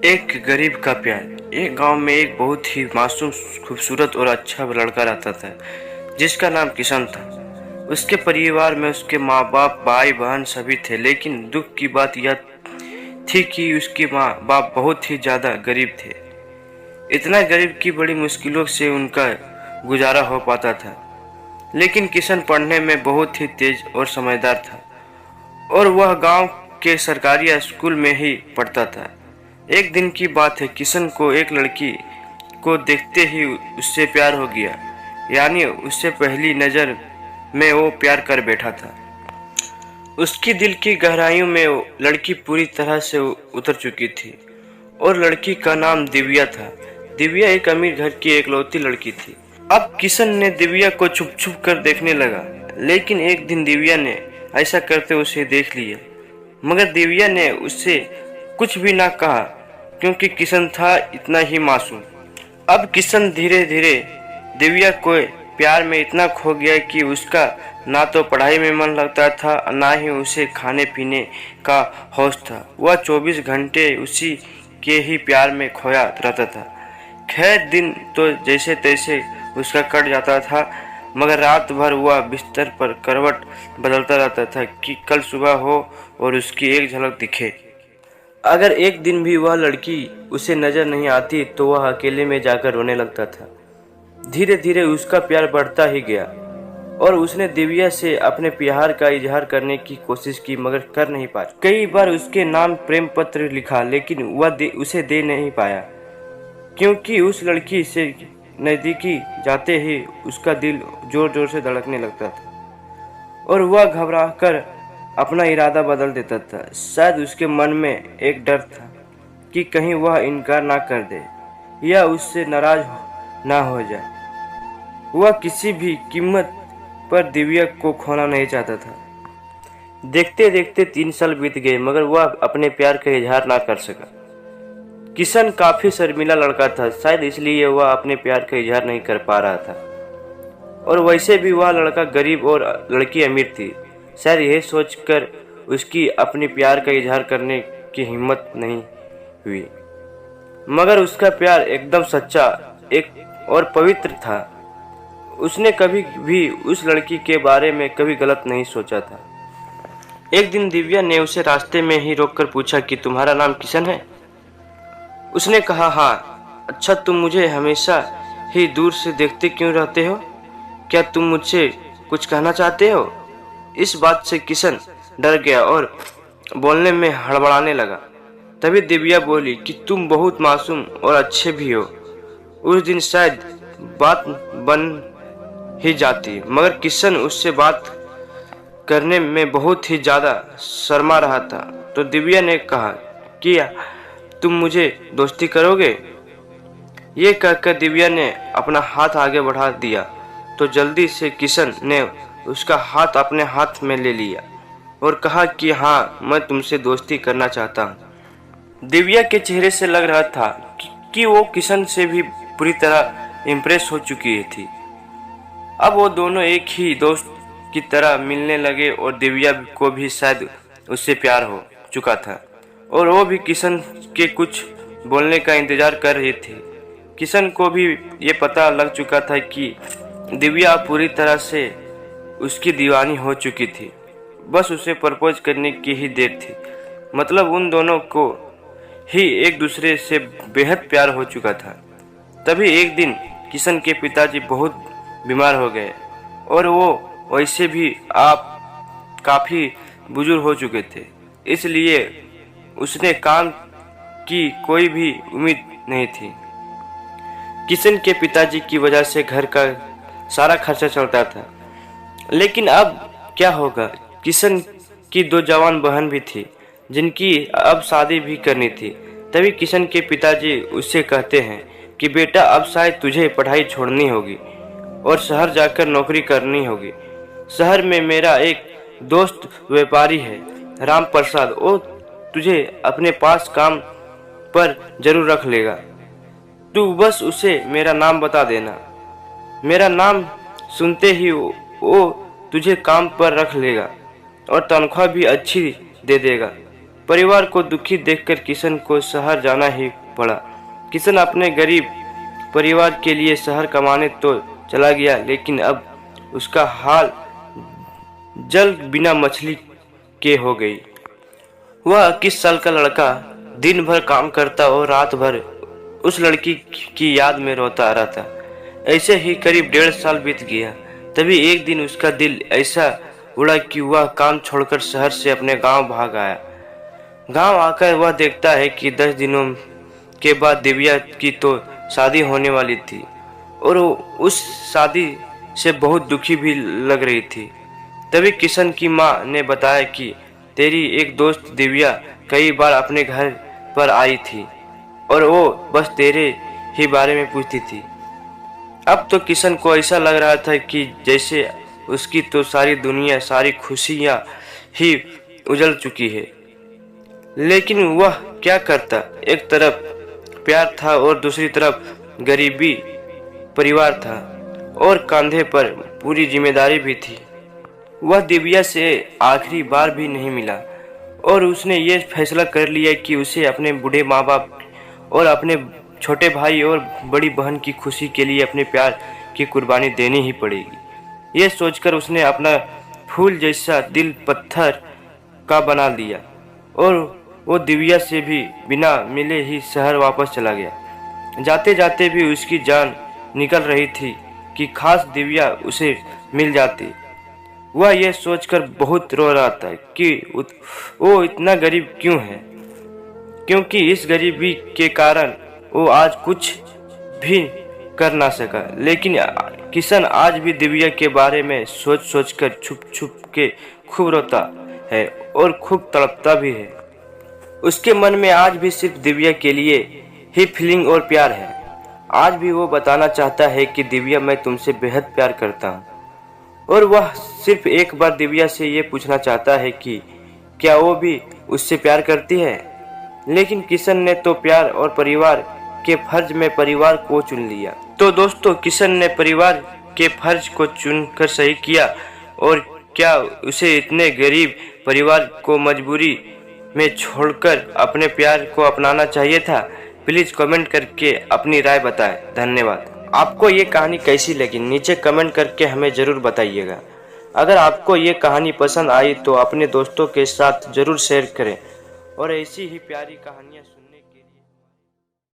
एक गरीब का प्यार। एक गांव में एक बहुत ही मासूम, खूबसूरत और अच्छा लड़का रहता था जिसका नाम किशन था। उसके परिवार में उसके माँ बाप, भाई बहन सभी थे, लेकिन दुख की बात यह थी कि उसके माँ बाप बहुत ही ज़्यादा गरीब थे। इतना गरीब कि बड़ी मुश्किलों से उनका गुजारा हो पाता था। लेकिन किशन पढ़ने में बहुत ही तेज और समझदार था और वह गांव के सरकारी स्कूल में ही पढ़ता था। एक दिन की बात है, किशन को एक लड़की को देखते ही उससे प्यार हो गया। यानी उससे पहली नज़र में वो प्यार कर बैठा था। उसकी दिल की गहराइयों में वो लड़की पूरी तरह से उतर चुकी थी और लड़की का नाम दिव्या था। दिव्या एक अमीर घर की एकलौती लड़की थी। अब किशन ने दिव्या को छुप छुप कर देखने लगा, लेकिन एक दिन दिव्या ने ऐसा करते उसे देख लिया। मगर दिव्या ने उससे कुछ भी ना कहा, क्योंकि किशन था इतना ही मासूम। अब किशन धीरे धीरे दिव्या को प्यार में इतना खो गया कि उसका ना तो पढ़ाई में मन लगता था, ना ही उसे खाने पीने का होश था। वह 24 घंटे उसी के ही प्यार में खोया रहता था। खैर, दिन तो जैसे तैसे उसका कट जाता था, मगर रात भर वह बिस्तर पर करवट बदलता रहता था कि कल सुबह हो और उसकी एक झलक दिखे। अगर एक दिन भी वह लड़की उसे नजर नहीं आती तो वह अकेले में जाकर रोने लगता था। धीरे धीरे उसका प्यार बढ़ता ही गया और उसने दिव्या से अपने प्यार का इजहार करने की कोशिश की, मगर कर नहीं पाया। कई बार उसके नाम प्रेम पत्र लिखा, लेकिन वह उसे दे नहीं पाया, क्योंकि उस लड़की से नज़दीकी जाते ही उसका दिल जोर जोर से धड़कने लगता था और वह घबराकर अपना इरादा बदल देता था। शायद उसके मन में एक डर था कि कहीं वह इनकार ना कर दे या उससे नाराज ना हो जाए। वह किसी भी कीमत पर दिव्या को खोना नहीं चाहता था। देखते देखते 3 साल बीत गए, मगर वह अपने प्यार का इजहार ना कर सका। किशन काफी शर्मीला लड़का था, शायद इसलिए वह अपने प्यार का इजहार नहीं कर पा रहा था। और वैसे भी वह लड़का गरीब और लड़की अमीर थी। शायद यही सोचकर उसकी अपने प्यार का इजहार करने की हिम्मत नहीं हुई। मगर उसका प्यार एकदम सच्चा एक और पवित्र था। उसने कभी भी उस लड़की के बारे में कभी गलत नहीं सोचा था। एक दिन दिव्या ने उसे रास्ते में ही रोककर पूछा कि तुम्हारा नाम किशन है? उसने कहा, हाँ। अच्छा, तुम मुझे हमेशा ही दूर से देखते क्यों रहते हो? क्या तुम मुझसे कुछ कहना चाहते हो? इस बात से किशन डर गया और बोलने में हड़बड़ाने लगा। तभी दिव्या बोली कि तुम बहुत मासूम और अच्छे भी हो। उस दिन शायद बात बन ही जाती, मगर किशन उससे बात करने में बहुत ही ज़्यादा शर्मा रहा था। तो दिव्या ने कहा कि तुम मुझे दोस्ती करोगे? ये कहकर दिव्या ने अपना हाथ आगे बढ़ा दिया तो जल्दी से किशन ने उसका हाथ अपने हाथ में ले लिया और कहा कि हाँ, मैं तुमसे दोस्ती करना चाहता हूँ। दिव्या के चेहरे से लग रहा था कि वो किशन से भी पूरी तरह इम्प्रेस हो चुकी थी। अब वो दोनों एक ही दोस्त की तरह मिलने लगे और दिव्या को भी शायद उससे प्यार हो चुका था और वो भी किशन के कुछ बोलने का इंतजार कर रही थी। किशन को भी ये पता लग चुका था कि दिव्या पूरी तरह से उसकी दीवानी हो चुकी थी। बस उसे प्रपोज करने की ही देर थी। मतलब उन दोनों को ही एक दूसरे से बेहद प्यार हो चुका था। तभी एक दिन किशन के पिताजी बहुत बीमार हो गए और वो वैसे भी आप काफ़ी बुजुर्ग हो चुके थे, इसलिए उसने काम की कोई भी उम्मीद नहीं थी। किशन के पिताजी की वजह से घर का सारा खर्चा चलता था, लेकिन अब क्या होगा? किशन की 2 जवान बहन भी थी जिनकी अब शादी भी करनी थी। तभी किशन के पिताजी उससे कहते हैं कि बेटा, अब शायद तुझे पढ़ाई छोड़नी होगी और शहर जाकर नौकरी करनी होगी। शहर में मेरा एक दोस्त व्यापारी है, राम प्रसाद। वो तुझे अपने पास काम पर जरूर रख लेगा। तू बस उसे मेरा नाम बता देना। मेरा नाम सुनते ही वो तुझे काम पर रख लेगा और तनख्वाह भी अच्छी दे देगा। परिवार को दुखी देखकर किशन को शहर जाना ही पड़ा। किशन अपने गरीब परिवार के लिए शहर कमाने तो चला गया, लेकिन अब उसका हाल जल बिना मछली के हो गई। वह 21 साल का लड़का दिन भर काम करता और रात भर उस लड़की की याद में रोता रहता। ऐसे ही करीब 1.5 साल बीत गया। तभी एक दिन उसका दिल ऐसा उड़ा कि वह काम छोड़कर शहर से अपने गांव भाग आया। गांव आकर वह देखता है कि 10 दिनों के बाद दिव्या की तो शादी होने वाली थी और उस शादी से बहुत दुखी भी लग रही थी। तभी किशन की माँ ने बताया कि तेरी एक दोस्त दिव्या कई बार अपने घर पर आई थी और वो बस तेरे ही बारे में पूछती थी। अब तो किशन को ऐसा लग रहा था कि जैसे उसकी तो सारी दुनिया, सारी खुशियाँ ही उजल चुकी है। लेकिन वह क्या करता? एक तरफ प्यार था और दूसरी तरफ गरीबी परिवार था और कंधे पर पूरी जिम्मेदारी भी थी। वह दिव्या से आखिरी बार भी नहीं मिला और उसने ये फैसला कर लिया कि उसे अपने बूढ़े माँ बाप और अपने छोटे भाई और बड़ी बहन की खुशी के लिए अपने प्यार की कुर्बानी देनी ही पड़ेगी। ये सोचकर उसने अपना फूल जैसा दिल पत्थर का बना लिया और वो दिव्या से भी बिना मिले ही शहर वापस चला गया। जाते जाते भी उसकी जान निकल रही थी कि खास दिव्या उसे मिल जाती। वह यह सोचकर बहुत रो रहा था कि वो इतना गरीब क्यों है, क्योंकि इस गरीबी के कारण वो आज कुछ भी कर ना सका। लेकिन किशन आज भी दिव्या के बारे में सोच सोचकर छुप छुप के खूब रोता है और खूब तड़पता भी है। उसके मन में आज भी सिर्फ दिव्या के लिए ही फीलिंग और प्यार है। आज भी वो बताना चाहता है कि दिव्या, मैं तुमसे बेहद प्यार करता हूँ। और वह सिर्फ एक बार दिव्या से ये पूछना चाहता है कि क्या वो भी उससे प्यार करती है। लेकिन किशन ने तो प्यार और परिवार के फर्ज में परिवार को चुन लिया। तो दोस्तों, किशन ने परिवार के फर्ज को चुनकर सही किया, और क्या उसे इतने गरीब परिवार को मजबूरी में छोड़कर अपने प्यार को अपनाना चाहिए था? प्लीज कमेंट करके अपनी राय बताएं। धन्यवाद। आपको ये कहानी कैसी लगी नीचे कमेंट करके हमें ज़रूर बताइएगा। अगर आपको ये कहानी पसंद आई तो अपने दोस्तों के साथ ज़रूर शेयर करें और ऐसी ही प्यारी कहानियाँ